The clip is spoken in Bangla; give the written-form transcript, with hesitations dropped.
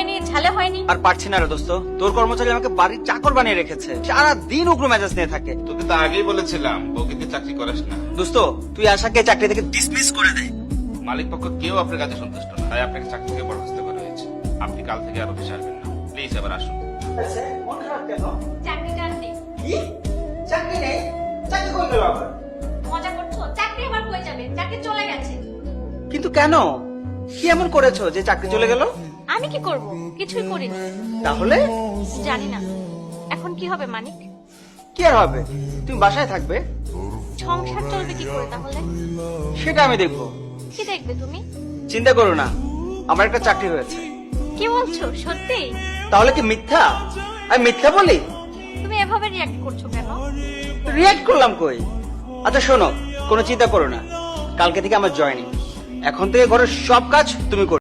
হয়নি, ঝালে হয়নি। আর পারছি না রে দোস্ত, তোর কর্মচারী আমাকে বাড়ির চাকর বানিয়ে রেখেছে, সারা দিন উগ্র মেজাজ নিয়ে থাকে। তোকে তো আগেই বলেছিলাম বউকে দিয়ে চাকরি করাস না। দোস্ত তুই আশাকে চাকরি থেকে ডিসমিস করে দে। মালিক পক্ষ কেউ আপনার কাছে সন্তুষ্ট না, তাই আপনাকে চাকরি থেকে বরখাস্ত করা হয়েছে। আপনি কাল থেকে আর অফিসে আসবেন না, প্লিজ এবার আসুন। চাকরিটা আর নেই। চাকরি নেই? চাকরি কই গেল আবার? মজা করছো? চাকরি আবার কই যাবে? চাকরি চলে গেছে। কিন্তু কেন, কি এমন করেছো যে চাকরি চলে গেল? আমি কি করব? কিছুই করিনি। তাহলে জানি না এখন কি হবে মানিক। কি আর হবে, তুমি বাসায় থাকবে, সংসার চলবে কি করে তাহলে? সেটা আমি দেখবো। কি দেখবে তুমি? চিন্তা করো না, আমার একটা চাকরি হয়েছে। কি বলছো সত্যি? তাহলে কি মিথ্যা? আমি মিথ্যা বলি? তুমি এভাবে রিয়াক্ট করছো কেন? রিয়াক্ট করলাম কই? আচ্ছা শোনো, কোনো চিন্তা করো না, কালকে থেকে আমার জয়েনিং। এখন থেকে ঘরের সব কাজ তুমি করবে।